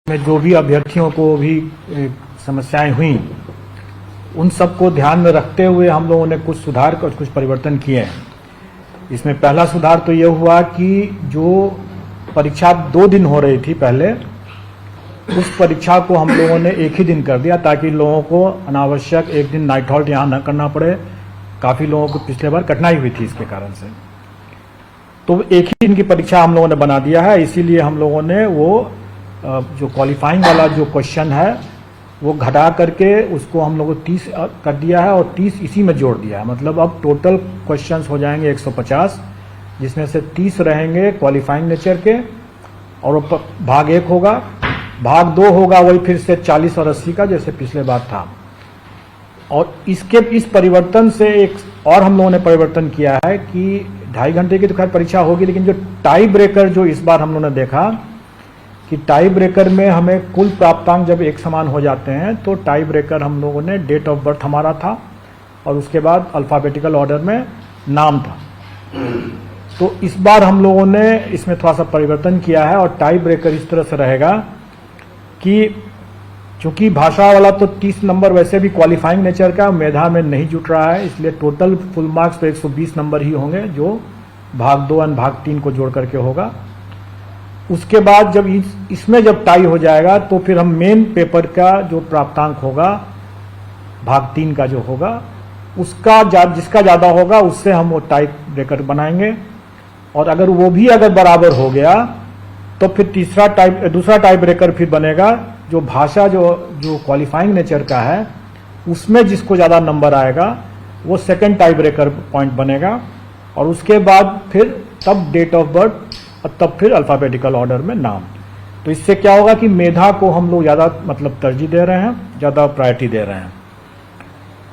में जो भी अभ्यर्थियों को भी समस्याएं हुई, उन सबको ध्यान में रखते हुए हम लोगों ने कुछ सुधार और कुछ परिवर्तन किए हैं। इसमें पहला सुधार तो ये हुआ कि जो परीक्षा 2 दिन हो रही थी पहले, उस परीक्षा को हम लोगों ने एक ही दिन कर दिया ताकि लोगों को अनावश्यक एक दिन नाइट हॉल्ट यहाँ न करना पड़े। काफ़ी लोगों को पिछले बार कठिनाई हुई थी इसके कारण से, तो एक ही दिन की परीक्षा हम लोगों ने बना दिया है। इसीलिए हम लोगों ने वो जो क्वालिफाइंग वाला जो क्वेश्चन है वो घटा करके उसको हम लोगों को 30 कर दिया है और 30 इसी में जोड़ दिया है। मतलब अब टोटल क्वेश्चंस हो जाएंगे 150, जिसमें से 30 रहेंगे क्वालिफाइंग नेचर के और भाग 1 होगा, भाग 2 होगा वही फिर से 40 और 80 का जैसे पिछले बार था। और इस परिवर्तन से एक और हम लोगों ने परिवर्तन किया है कि 2.5 घंटे की तो खैर परीक्षा होगी, लेकिन जो टाई ब्रेकर जो इस बार हम लोगों ने देखा कि टाई ब्रेकर में हमें कुल प्राप्तांक जब एक समान हो जाते हैं तो टाई ब्रेकर हम लोगों ने डेट ऑफ बर्थ हमारा था और उसके बाद अल्फाबेटिकल ऑर्डर में नाम था। तो इस बार हम लोगों ने इसमें थोड़ा सा परिवर्तन किया है और टाई ब्रेकर इस तरह से रहेगा कि चूंकि भाषा वाला तो 30 नंबर वैसे भी क्वालिफाइंग नेचर का मेधा में नहीं जुट रहा है, इसलिए टोटल फुल मार्क्स तो 120 नंबर ही होंगे जो भाग 2 और भाग 3 को जोड़ करके होगा। उसके बाद जब इसमें जब टाई हो जाएगा तो फिर हम मेन पेपर का जो प्राप्तांक होगा भाग 3 का जो होगा उसका जिसका ज़्यादा होगा उससे हम वो टाई ब्रेकर बनाएंगे। और अगर वो भी अगर बराबर हो गया तो फिर दूसरा टाई ब्रेकर फिर बनेगा जो भाषा जो क्वालिफाइंग नेचर का है उसमें जिसको ज़्यादा नंबर आएगा वो सेकंड टाई ब्रेकर पॉइंट बनेगा। और उसके बाद फिर तब डेट ऑफ बर्थ और तब फिर अल्फाबेटिकल ऑर्डर में नाम। तो इससे क्या होगा कि मेधा को हम लोग ज़्यादा मतलब तरजीह दे रहे हैं, ज़्यादा प्रायोरिटी दे रहे हैं।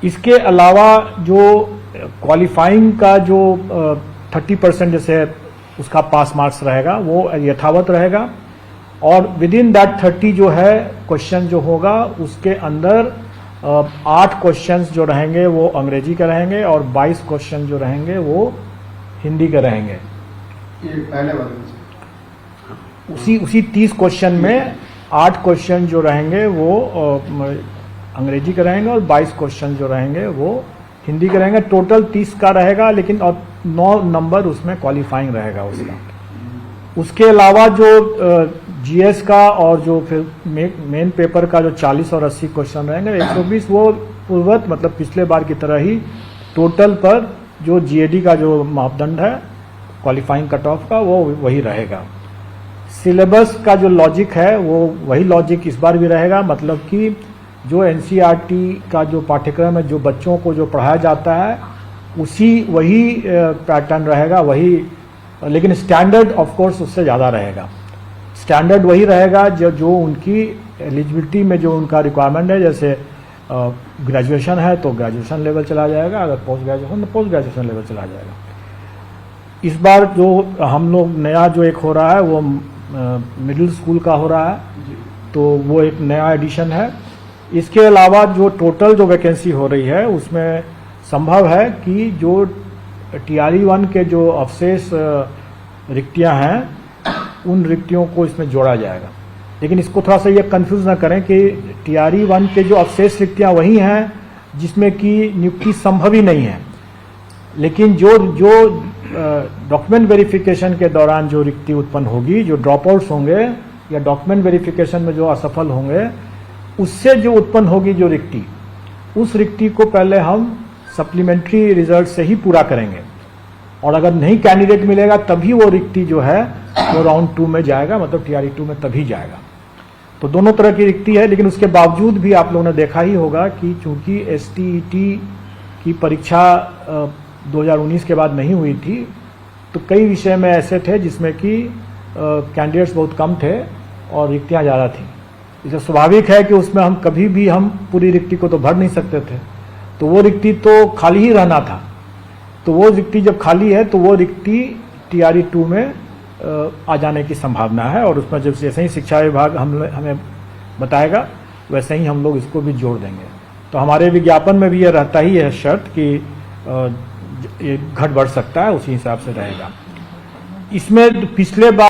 इसके अलावा जो क्वालिफाइंग का जो 30% जैसे उसका पास मार्क्स रहेगा वो यथावत रहेगा और विद इन दैट 30 जो है क्वेश्चन जो होगा उसके अंदर 8 क्वेश्चंस जो रहेंगे वो अंग्रेजी के रहेंगे और 22 क्वेश्चन जो रहेंगे वो हिंदी के रहेंगे। ये पहले वाले उसी 30 क्वेश्चन में 8 क्वेश्चन जो रहेंगे वो अंग्रेजी के रहेंगे और 22 क्वेश्चन जो रहेंगे वो हिंदी के रहेंगे। टोटल 30 का रहेगा, लेकिन और 9 नंबर उसमें क्वालिफाइंग रहेगा उसका। उसके अलावा जो जीएस का और जो फिर मेन पेपर का जो 40 और 80 क्वेश्चन रहेंगे 120 वो पूर्वत मतलब पिछले बार की तरह ही टोटल पर जो जीएडी का जो मापदंड है क्वालिफाइंग कट ऑफ का वो वही रहेगा। सिलेबस का जो लॉजिक है वो वही लॉजिक इस बार भी रहेगा, मतलब कि जो एनसीईआरटी का जो पाठ्यक्रम है जो बच्चों को जो पढ़ाया जाता है वही पैटर्न रहेगा वही, लेकिन स्टैंडर्ड ऑफ कोर्स उससे ज़्यादा रहेगा। स्टैंडर्ड वही रहेगा जो उनकी एलिजिबिलिटी में जो उनका रिक्वायरमेंट है, जैसे ग्रेजुएशन है तो ग्रेजुएशन लेवल चला जाएगा, अगर पोस्ट ग्रेजुएशन तो पोस्ट ग्रेजुएशन लेवल चला जाएगा। इस बार जो हम लोग नया जो एक हो रहा है वो मिडिल स्कूल का हो रहा है, तो वो एक नया एडिशन है। इसके अलावा जो टोटल जो वैकेंसी हो रही है उसमें संभव है कि जो टीआरई 1 के जो अवशेष रिक्तियां हैं उन रिक्तियों को इसमें जोड़ा जाएगा। लेकिन इसको थोड़ा सा ये कंफ्यूज ना करें कि टीआरई 1 के जो अवशेष रिक्तियां वही हैं जिसमें कि नियुक्ति संभव ही नहीं है, लेकिन जो डॉक्यूमेंट वेरिफिकेशन के दौरान जो रिक्ति उत्पन्न होगी, जो ड्रॉप आउट्स होंगे या डॉक्यूमेंट वेरिफिकेशन में जो असफल होंगे उससे जो उत्पन्न होगी जो रिक्ति, उस रिक्ति को पहले हम सप्लीमेंट्री रिजल्ट से ही पूरा करेंगे और अगर नहीं कैंडिडेट मिलेगा तभी वो रिक्ति जो है वो राउंड 2 में जाएगा, मतलब टीआरई 2 में तभी जाएगा। तो दोनों तरह की रिक्ति है, लेकिन उसके बावजूद भी आप लोगों ने देखा ही होगा कि चूंकि एसटीईटी की परीक्षा 2019 के बाद नहीं हुई थी तो कई विषय में ऐसे थे जिसमें कि कैंडिडेट्स बहुत कम थे और रिक्तियां ज़्यादा थी। इसलिए स्वाभाविक है कि उसमें हम कभी भी हम पूरी रिक्ति को तो भर नहीं सकते थे, तो वो रिक्ति तो खाली ही रहना था। तो वो रिक्ति जब खाली है तो वो रिक्ति टीआरई 2 में आ जाने की संभावना है और उसमें जब जैसे ही शिक्षा विभाग हमें बताएगा वैसे ही हम लोग इसको भी जोड़ देंगे। तो हमारे विज्ञापन में भी ये रहता ही है शर्त कि ये घट बढ़ सकता है, उसी हिसाब से रहेगा। इसमें पिछले बार